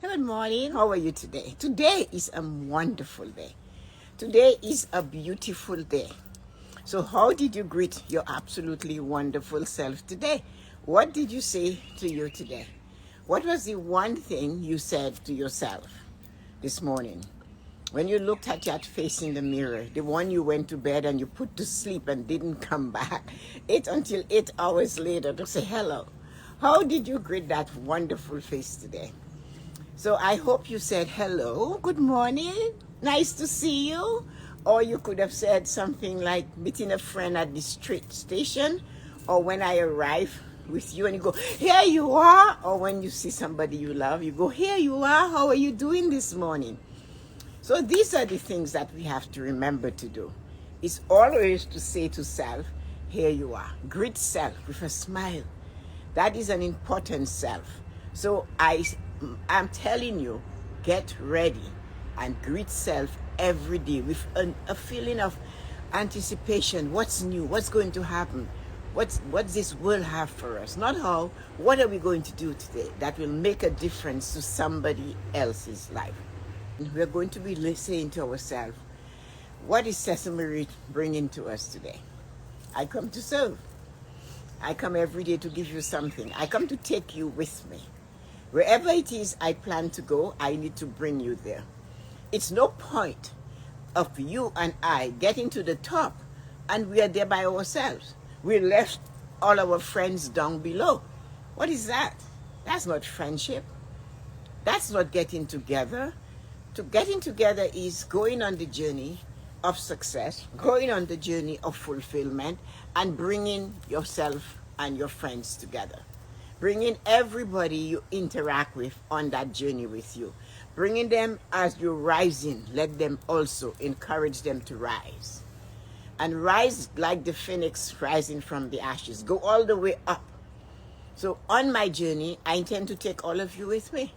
Good morning. How are you today? Today is a wonderful day. Today is a beautiful day. So, how did you greet your absolutely wonderful self today? What did you say to you today? What was the one thing you said to yourself this morning? When you looked at your face in the mirror, the one you went to bed and you put to sleep and didn't come back, until 8 hours later to say hello. How did you greet that wonderful face today? So I hope you said hello, good morning, nice to see you. Or you could have said something like meeting a friend at the street station, or when I arrive with you and you go, here you are. Or when you see somebody you love, you go, here you are, how are you doing this morning? So these are the things that we have to remember to do. It's always to say to self, here you are. Greet self with a smile. That is an important self. So I'm telling you, get ready and greet self every day with a feeling of anticipation. What's new? What's going to happen? What's this world have for us? Not how, what are we going to do today that will make a difference to somebody else's life? We're going to be saying to ourselves, what is Tessa-Marie bringing to us today? I come to serve. I come every day to give you something. I come to take you with me. Wherever it is I plan to go, I need to bring you there. It's no point of you and I getting to the top and we are there by ourselves. We left all our friends down below. What is that? That's not friendship. That's not getting together. Getting together is going on the journey of success, going on the journey of fulfillment, and bringing yourself and your friends together. Bringing everybody you interact with on that journey with you. Bringing them as you're rising, let them also encourage them to rise. And rise like the phoenix rising from the ashes. Go all the way up. So on my journey, I intend to take all of you with me.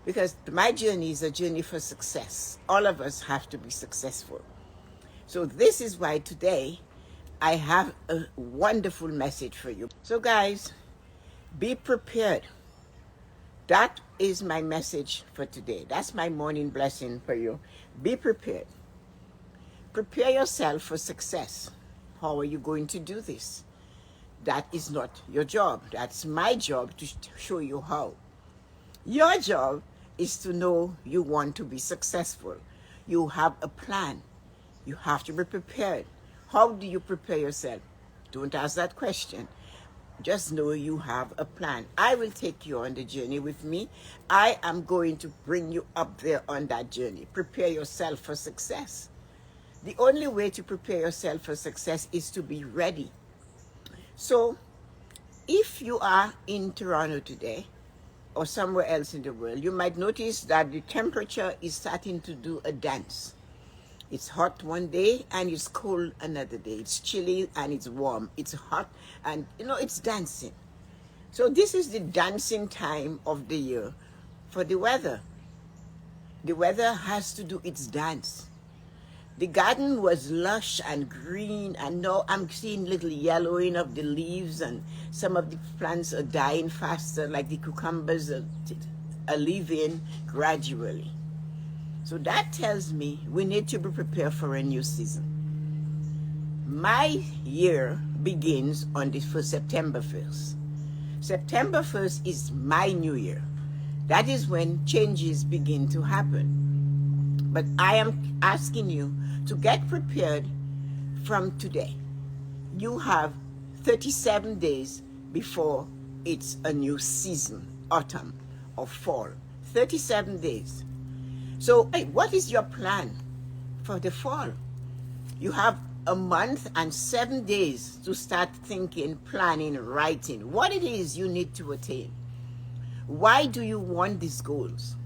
Because my journey is a journey for success. All of us have to be successful. So this is why today I have a wonderful message for you. So guys, be prepared. That is my message for today. That's my morning blessing for you. Be prepared. Prepare yourself for success. How are you going to do this? That is not your job. That's my job to show you how. Your job is to know you want to be successful. You have a plan. You have to be prepared. How do you prepare yourself? Don't ask that question. Just know you have a plan. I will take you on the journey with me. I am going to bring you up there on that journey. Prepare yourself for success. The only way to prepare yourself for success is to be ready. So, if you are in Toronto today, or somewhere else in the world, you might notice that the temperature is starting to do a dance. It's hot one day and it's cold another day. It's chilly and it's warm. It's hot and it's dancing. So this is the dancing time of the year for the weather. The weather has to do its dance. The garden was lush and green, and now I'm seeing little yellowing of the leaves, and some of the plants are dying faster, like the cucumbers are leaving gradually. So that tells me we need to be prepared for a new season. My year begins on September 1st. September 1st is my new year. That is when changes begin to happen. But I am asking you to get prepared from today. You have 37 days before it's a new season, autumn or fall. 37 days. So, what is your plan for the fall? You have a month and 7 days to start thinking, planning, writing what it is you need to attain. Why do you want these goals?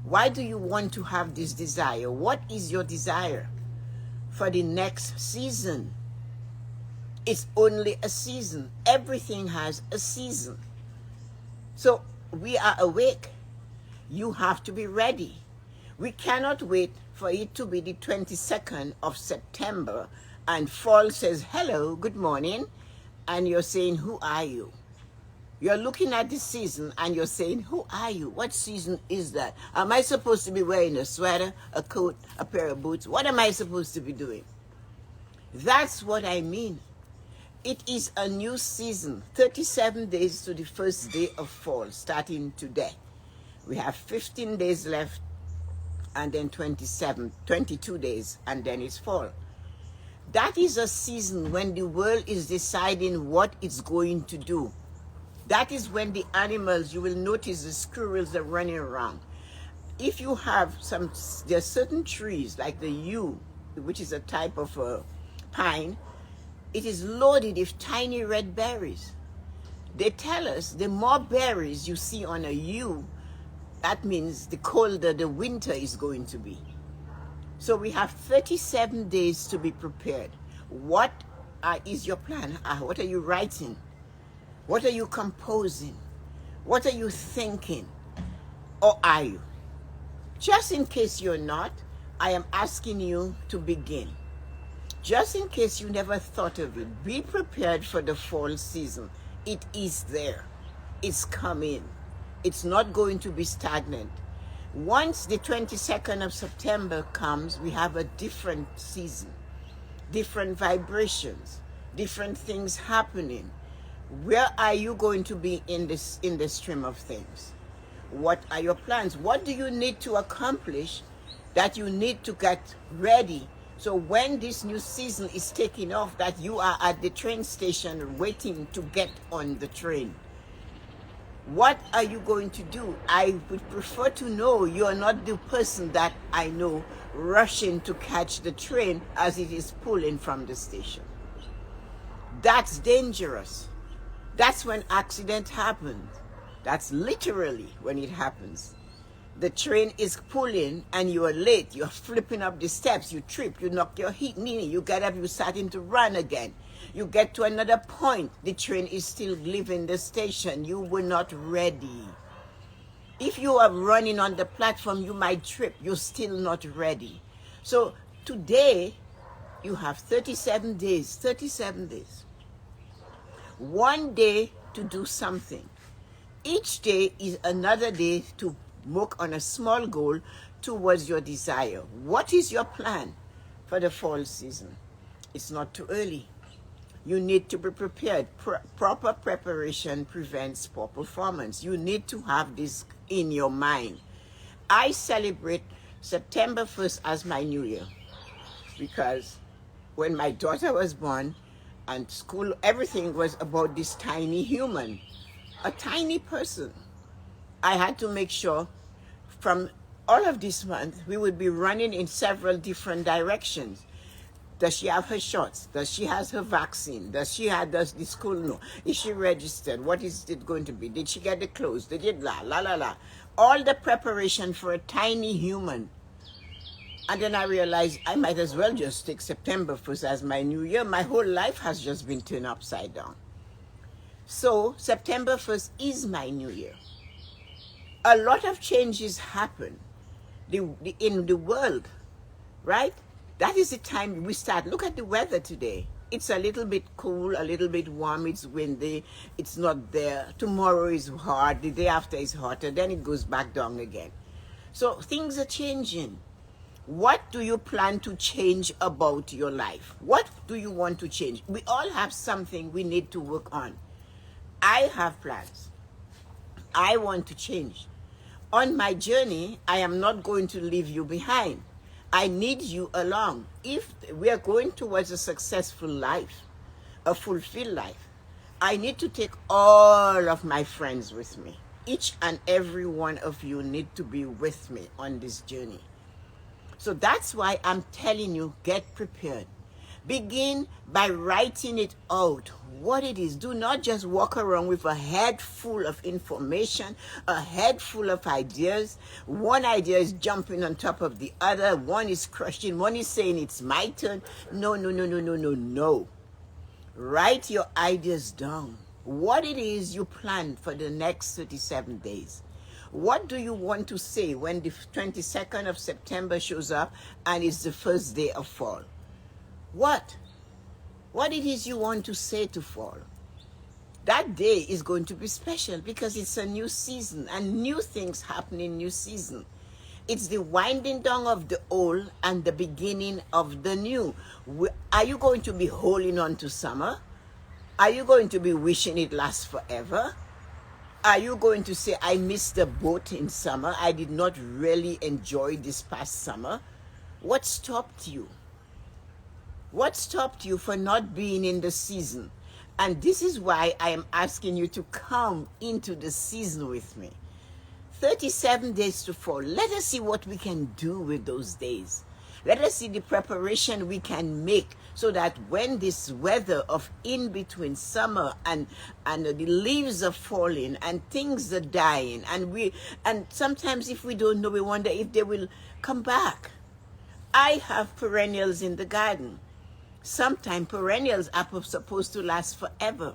Why do you want to have this desire? What is your desire for the next season? It's only a season. Everything has a season. So we are awake. You have to be ready. We cannot wait for it to be the 22nd of September and fall says, hello, good morning, and you're saying, who are you? You're looking at the season and you're saying, who are you? What season is that? Am I supposed to be wearing a sweater, a coat, a pair of boots? What am I supposed to be doing? That's what I mean. It is a new season, 37 days to the first day of fall, starting today. We have 15 days left, and then 22 days, and then it's fall. That is a season when the world is deciding what it's going to do. That is when the animals, you will notice the squirrels are running around. If you have there are certain trees, like the yew, which is a type of pine, it is loaded with tiny red berries. They tell us the more berries you see on a yew, that means the colder the winter is going to be. So we have 37 days to be prepared. What is your plan? What are you writing? What are you composing? What are you thinking? Or are you? Just in case you're not, I am asking you to begin. Just in case you never thought of it, be prepared for the fall season. It is there. It's coming. It's not going to be stagnant. Once the 22nd of September comes, we have a different season, different vibrations, different things happening. Where are you going to be in the stream of things? What are your plans? What do you need to accomplish that you need to get ready? So when this new season is taking off, that you are at the train station waiting to get on the train. What are you going to do? I would prefer to know you're not the person that I know rushing to catch the train as it is pulling from the station. That's dangerous. That's when accident happens. That's literally when it happens. The train is pulling and you are late. You're flipping up the steps. You trip. You knock your knee. You get up. You're starting to run again. You get to another point. The train is still leaving the station. You were not ready. If you are running on the platform, you might trip. You're still not ready. So today, you have 37 days. 37 days. One day to do something. Each day is another day to work on a small goal towards your desire. What is your plan for the fall season? It's not too early. You need to be prepared. Proper preparation prevents poor performance. You need to have this in your mind. I celebrate September 1st as my new year because when my daughter was born and school, everything was about this tiny human, a tiny person. I had to make sure from all of this month, we would be running in several different directions. Does she have her shots? Does she have her vaccine? Does the school know? Is she registered? What is it going to be? Did she get the clothes? Did it la. All the preparation for a tiny human. And then I realized I might as well just take September 1st as my new year. My whole life has just been turned upside down. So September 1st is my new year. A lot of changes happen in the world, right? That is the time we start. Look at the weather today. It's a little bit cool, a little bit warm, it's windy, it's not there. Tomorrow is hot, the day after is hotter, then it goes back down again. So things are changing. What do you plan to change about your life? What do you want to change? We all have something we need to work on. I have plans. I want to change. On my journey, I am not going to leave you behind. I need you along. If we are going towards a successful life, a fulfilled life, I need to take all of my friends with me. Each and every one of you need to be with me on this journey. So that's why I'm telling you, get prepared. Begin by writing it out, what it is. Do not just walk around with a head full of information, a head full of ideas. One idea is jumping on top of the other. One is crushing. One is saying it's my turn. No. Write your ideas down. What it is you plan for the next 37 days. What do you want to say when the 22nd of September shows up and it's the first day of fall? What it is you want to say to fall. That day is going to be special because it's a new season and new things happen in new season. It's the winding down of the old and the beginning of the new. Are you going to be holding on to summer? Are you going to be wishing it lasts forever? Are you going to say, I missed the boat in summer. I did not really enjoy this past summer. What stopped you? What stopped you for not being in the season? And this is why I am asking you to come into the season with me. 37 days to fall. Let us see what we can do with those days. Let us see the preparation we can make so that when this weather of in between summer and the leaves are falling and things are dying and sometimes if we don't know, we wonder if they will come back. I have perennials in the garden. Sometimes perennials are supposed to last forever.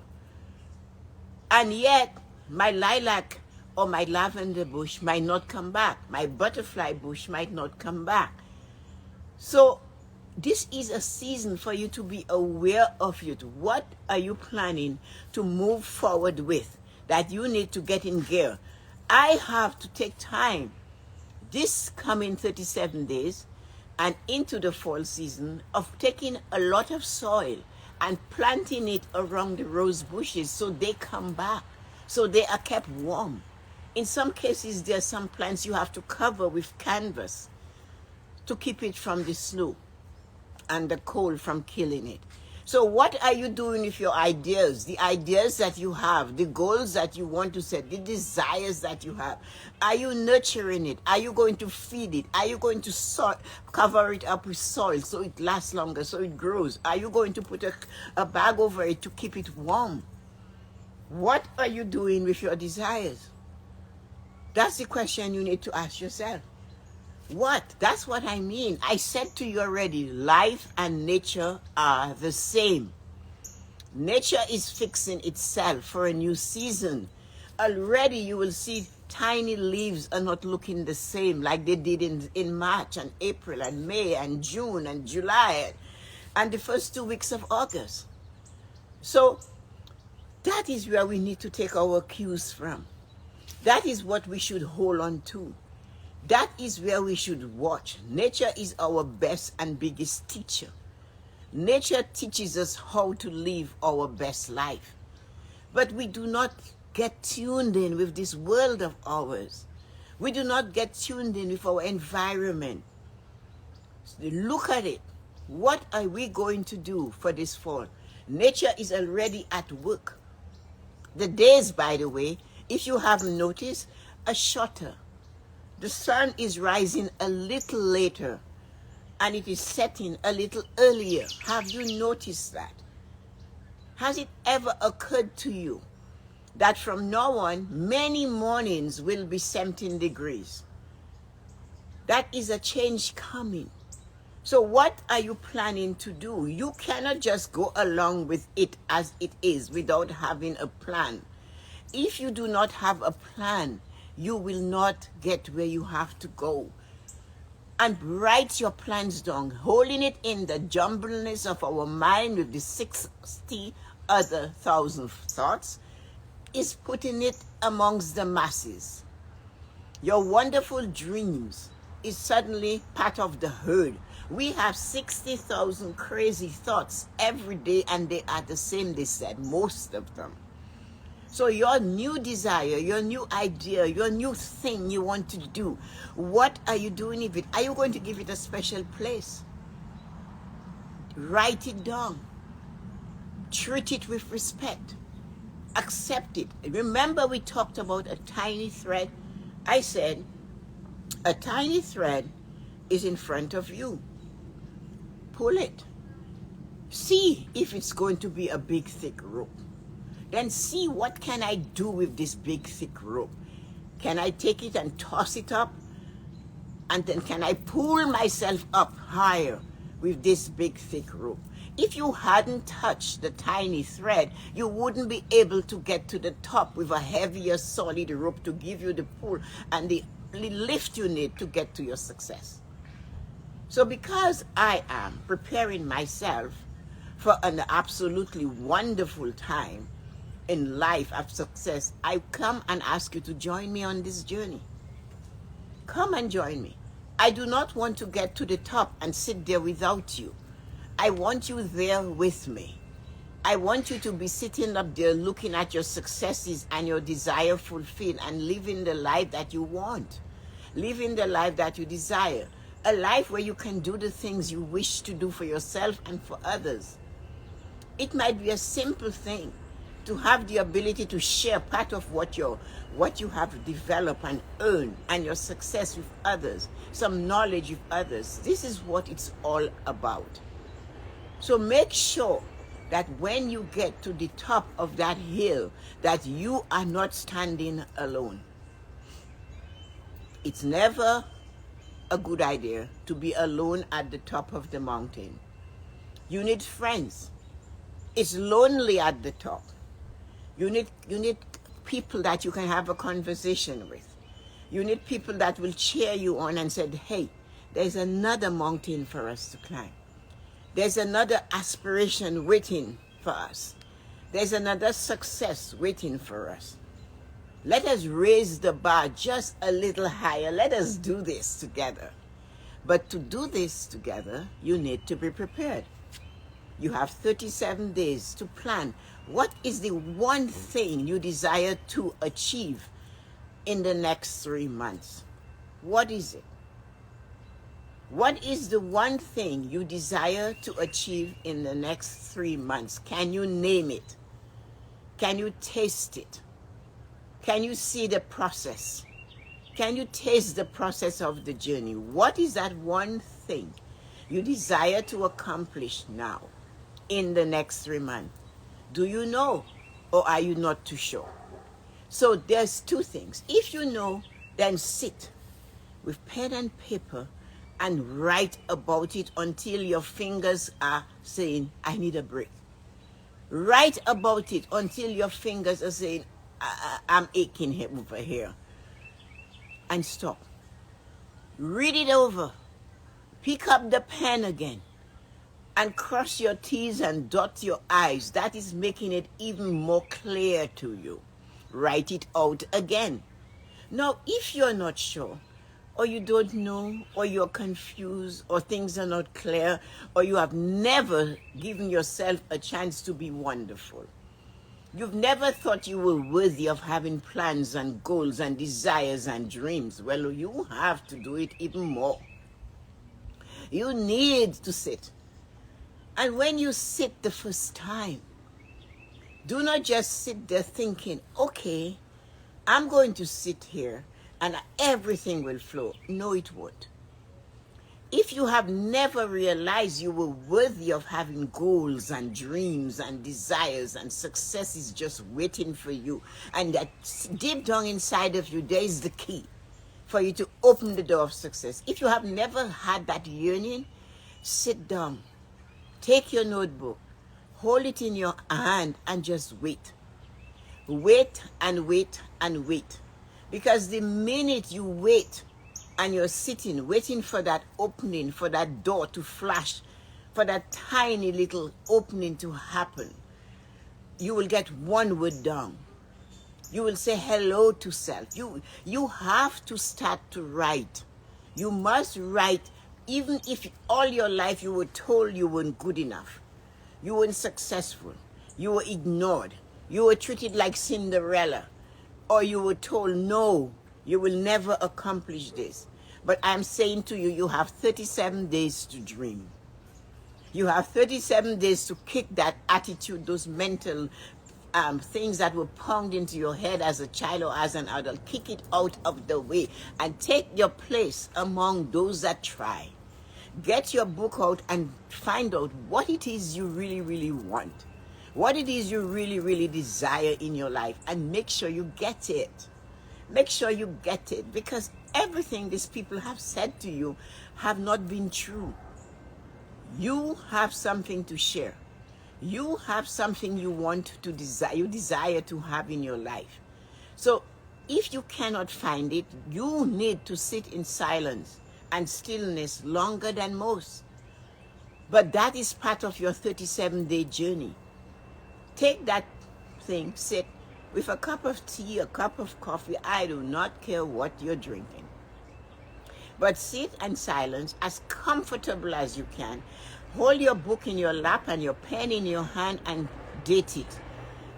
And yet, my lilac or my lavender bush might not come back. My butterfly bush might not come back. So, this is a season for you to be aware of it. What are you planning to move forward with that you need to get in gear? I have to take time this coming 37 days and into the fall season of taking a lot of soil and planting it around the rose bushes so they come back, so they are kept warm. In some cases, there are some plants you have to cover with canvas to keep it from the snow and the cold from killing it. So what are you doing with your ideas, the ideas that you have, the goals that you want to set, the desires that you have? Are you nurturing it? Are you going to feed it? Are you going to cover it up with soil so it lasts longer, so it grows? Are you going to put a bag over it to keep it warm? What are you doing with your desires? That's the question you need to ask yourself. What? That's what I mean. I said to you already, life and nature are the same. Nature is fixing itself for a new season. Already you will see tiny leaves are not looking the same like they did in March and April and May and June and July and the first 2 weeks of August. So that is where we need to take our cues from. That is what we should hold on to. That is where we should watch. Nature is our best and biggest teacher. Nature teaches us how to live our best life. But we do not get tuned in with this world of ours. We do not get tuned in with our environment. Look at it. What are we going to do for this fall? Nature is already at work. The days, by the way, if you haven't noticed, are shorter. The sun is rising a little later and it is setting a little earlier. Have you noticed that? Has it ever occurred to you that from now on, many mornings will be 17 degrees? That is a change coming. So what are you planning to do? You cannot just go along with it as it is without having a plan. If you do not have a plan, you will not get where you have to go. And write your plans down, holding it in the jumbleness of our mind with the 60 other thousand thoughts, is putting it amongst the masses. Your wonderful dreams is suddenly part of the herd. We have 60,000 crazy thoughts every day and they are the same, they said, most of them. So your new desire, your new idea, your new thing you want to do, what are you doing with it? Are you going to give it a special place? Write it down. Treat it with respect. Accept it. Remember we talked about a tiny thread? I said, a tiny thread is in front of you. Pull it. See if it's going to be a big, thick rope. Then see what can I do with this big thick rope. Can I take it and toss it up? And then can I pull myself up higher with this big thick rope? If you hadn't touched the tiny thread, you wouldn't be able to get to the top with a heavier solid rope to give you the pull and the lift you need to get to your success. So because I am preparing myself for an absolutely wonderful time, in life of success, I come and ask you to join me on this journey. Come and join me. I do not want to get to the top and sit there without you. I want you there with me. I want you to be sitting up there looking at your successes and your desire fulfilled and living the life that you want. Living the life that you desire. A life where you can do the things you wish to do for yourself and for others. It might be a simple thing to have the ability to share part of what you have developed and earned and your success with others, some knowledge with others. This is what it's all about. So make sure that when you get to the top of that hill, that you are not standing alone. It's never a good idea to be alone at the top of the mountain. You need friends. It's lonely at the top. You need people that you can have a conversation with. You need people that will cheer you on and say, hey, there's another mountain for us to climb. There's another aspiration waiting for us. There's another success waiting for us. Let us raise the bar just a little higher. Let us do this together. But to do this together, you need to be prepared. You have 37 days to plan. What is the one thing you desire to achieve in the next 3 months? What is it? What is the one thing you desire to achieve in the next 3 months? Can you name it? Can you taste it? Can you see the process? Can you taste the process of the journey? What is that one thing you desire to accomplish now in the next 3 months? Do you know, or are you not too sure? So there's two things. If you know, then sit with pen and paper and write about it until your fingers are saying, I need a break. Write about it until your fingers are saying, I'm aching here over here. And stop. Read it over. Pick up the pen again. And cross your T's and dot your I's. That is making it even more clear to you. Write it out again. Now, if you're not sure, or you don't know, or you're confused, or things are not clear, or you have never given yourself a chance to be wonderful, you've never thought you were worthy of having plans and goals and desires and dreams, well, you have to do it even more. You need to sit. And when you sit the first time, do not just sit there thinking, okay, I'm going to sit here and everything will flow. No, it won't. If you have never realized you were worthy of having goals and dreams and desires and successes just waiting for you, and that deep down inside of you, there is the key for you to open the door of success. If you have never had that yearning, sit down, take your notebook, hold it in your hand and just wait. Wait and wait and wait. Because the minute you wait and you're sitting, waiting for that opening, for that door to flash, for that tiny little opening to happen, you will get one word down. You will say hello to self. You have to start to write. You must write, even if all your life you were told you weren't good enough. You weren't successful. You were ignored. You were treated like Cinderella. Or you were told, no, you will never accomplish this. But I'm saying to you, you have 37 days to dream. You have 37 days to kick that attitude, those mental things that were pounded into your head as a child or as an adult. Kick it out of the way and take your place among those that try. Get your book out and find out what it is you really, really want. What it is you really, really desire in your life, and make sure you get it. Make sure you get it, because everything these people have said to you have not been true. You have something to share. You have something you want to desire, you desire to have in your life. So if you cannot find it, you need to sit in silence and stillness longer than most. But that is part of your 37-day journey. Take that thing, sit with a cup of tea, a cup of coffee. I do not care what you're drinking. But sit in silence, as comfortable as you can. Hold your book in your lap and your pen in your hand and date it.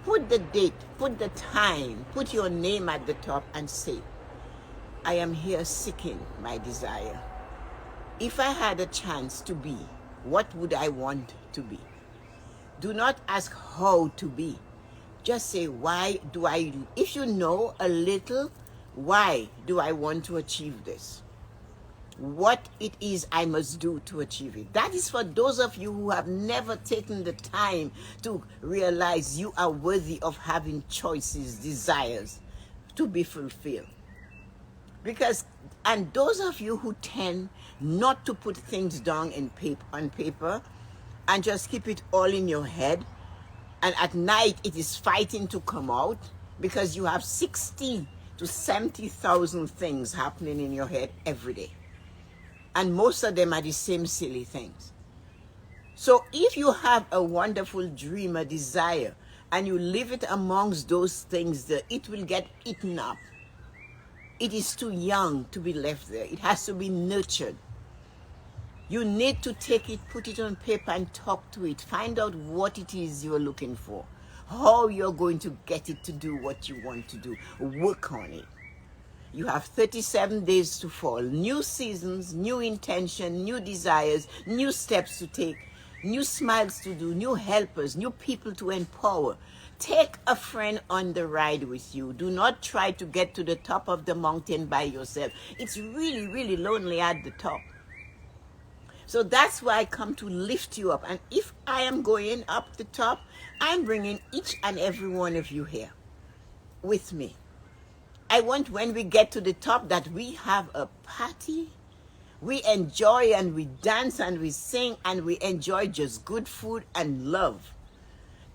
Put the date, put the time, put your name at the top and say, I am here seeking my desire. If I had a chance to be, what would I want to be? Do not ask how to be. Just say, why do I, if you know a little, why do I want to achieve this? What it is I must do to achieve it. That is for those of you who have never taken the time to realize you are worthy of having choices, desires to be fulfilled. Because, and those of you who tend not to put things down on paper and just keep it all in your head, and at night it is fighting to come out because you have 60 to 70,000 things happening in your head every day. And most of them are the same silly things. So if you have a wonderful dream, a desire, and you leave it amongst those things there, it will get eaten up. It is too young to be left there. It has to be nurtured. You need to take it, put it on paper and talk to it. Find out what it is you're looking for, how you're going to get it to do what you want to do. Work on it. You have 37 days to fall. New seasons, new intention, new desires, new steps to take, new smiles to do, new helpers, new people to empower. Take a friend on the ride with you. Do not try to get to the top of the mountain by yourself. It's really, really lonely at the top. So that's why I come to lift you up. And if I am going up the top, I'm bringing each and every one of you here with me. I want when we get to the top that we have a party. We enjoy and we dance and we sing and we enjoy just good food and love.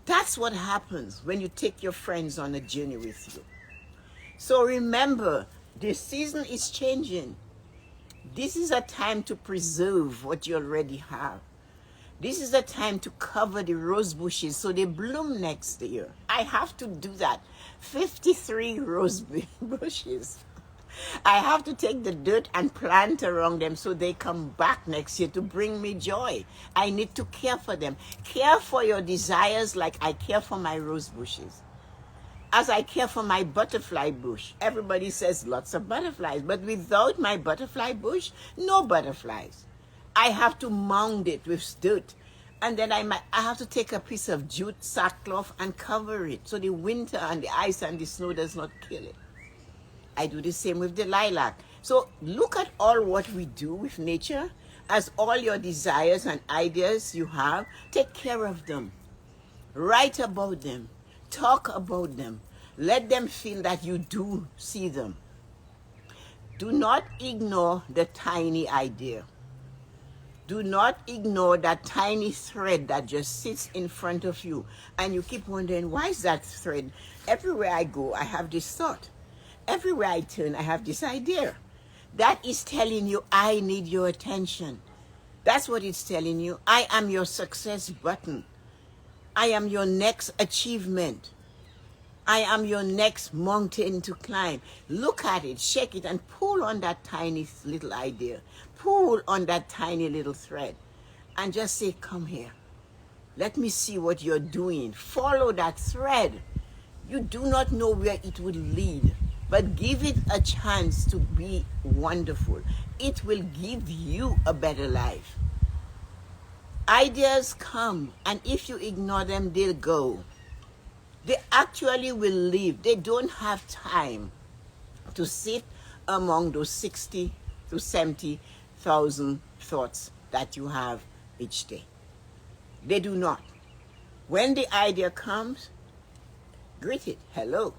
That's what happens when you take your friends on a journey with you. So remember, the season is changing. This is a time to preserve what you already have. This is a time to cover the rose bushes so they bloom next year. I have to do that. 53 rose bushes. I have to take the dirt and plant around them so they come back next year to bring me joy. I need to care for them. Care for your desires like I care for my rose bushes. As I care for my butterfly bush. Everybody says lots of butterflies, but without my butterfly bush, no butterflies. I have to mound it with dirt. And then I have to take a piece of jute sackcloth and cover it so the winter and the ice and the snow does not kill it. I do the same with the lilac. So look at all what we do with nature. As all your desires and ideas you have, take care of them. Write about them. Talk about them. Let them feel that you do see them. Do not ignore the tiny idea. Do not ignore that tiny thread that just sits in front of you. And you keep wondering, why is that thread? Everywhere I go, I have this thought. Everywhere I turn, I have this idea. That is telling you, I need your attention. That's what it's telling you. I am your success button. I am your next achievement. I am your next mountain to climb. Look at it, shake it, and pull on that tiny little idea. Pull on that tiny little thread. And just say, come here. Let me see what you're doing. Follow that thread. You do not know where it will lead. But give it a chance to be wonderful. It will give you a better life. Ideas come, and if you ignore them, they'll go. They actually will leave. They don't have time to sit among those 60 to 70,000 thoughts that you have each day. They do not. When the idea comes, greet it. Hello.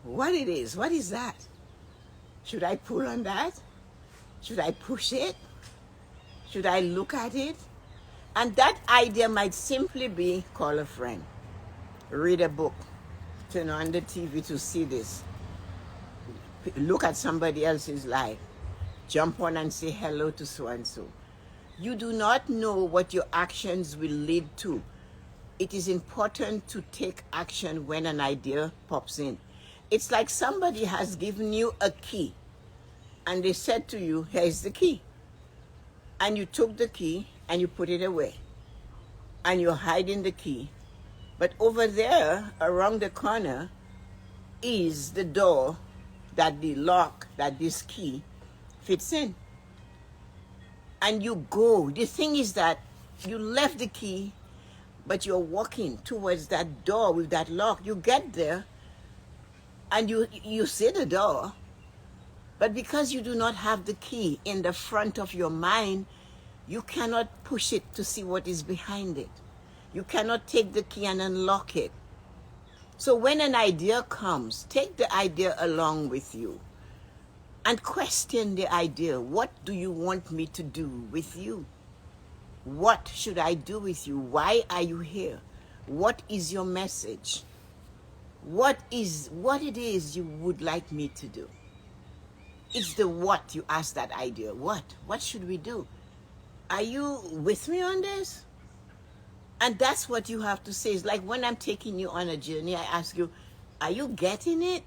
What it is? What is that? Should I pull on that? Should I push it? Should I look at it? And that idea might simply be call a friend, read a book, turn on the TV to see this, look at somebody else's life, jump on and say hello to so-and-so. You do not know what your actions will lead to. it is important to take action when an idea pops in. It's like somebody has given you a key and they said to you, here's the key. And you took the key and you put it away. And you're hiding the key. But over there, around the corner, is the door that the lock, that this key fits in. And you go. The thing is that you left the key, but you're walking towards that door with that lock. You get there, and you see the door, but because you do not have the key in the front of your mind, you cannot push it to see what is behind it. You cannot take the key and unlock it. So when an idea comes, take the idea along with you and question the idea. What do you want me to do with you? What should I do with you? Why are you here? What is your message? What it is you would like me to do? It's the what you ask that idea. What? What should we do? Are you with me on this? And that's what you have to say. It's like when I'm taking you on a journey, I ask you, are you getting it?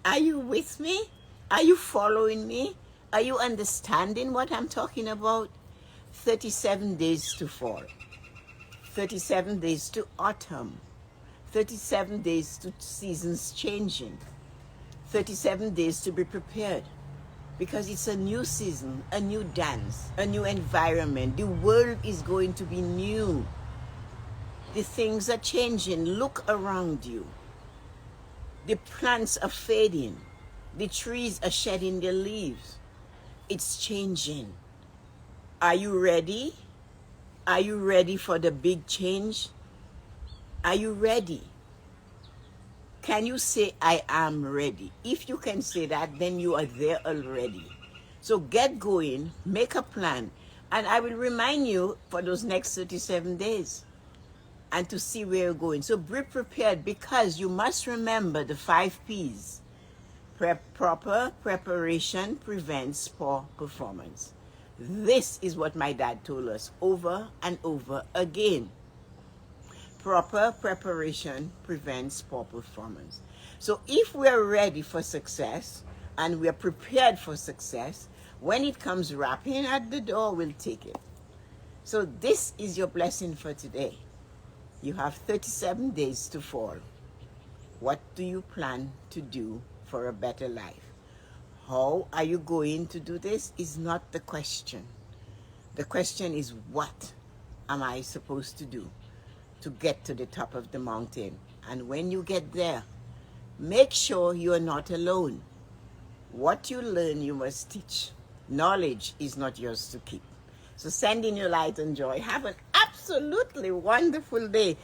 Are you with me? Are you following me? Are you understanding what I'm talking about? 37 days to fall. 37 days to autumn. 37 days to seasons changing. 37 days to be prepared. Because it's a new season, a new dance, a new environment. The world is going to be new. The things are changing. Look around you. The plants are fading. The trees are shedding their leaves. It's changing. Are you ready? Are you ready for the big change? Are you ready? Can you say, I am ready? If you can say that, then you are there already. So get going, make a plan, and I will remind you for those next 37 days and to see where you're going. So be prepared, because you must remember the 5 P's. Proper preparation prevents poor performance. This is what my dad told us over and over again. Proper preparation prevents poor performance. So if we're ready for success and we're prepared for success, when it comes rapping at the door, we'll take it. So this is your blessing for today. You have 37 days to fall. What do you plan to do for a better life? How are you going to do this is not the question. The question is, what am I supposed to do to get to the top of the mountain? And when you get there, make sure you are not alone. What you learn, you must teach. Knowledge is not yours to keep. So send in your light and joy. Have an absolutely wonderful day.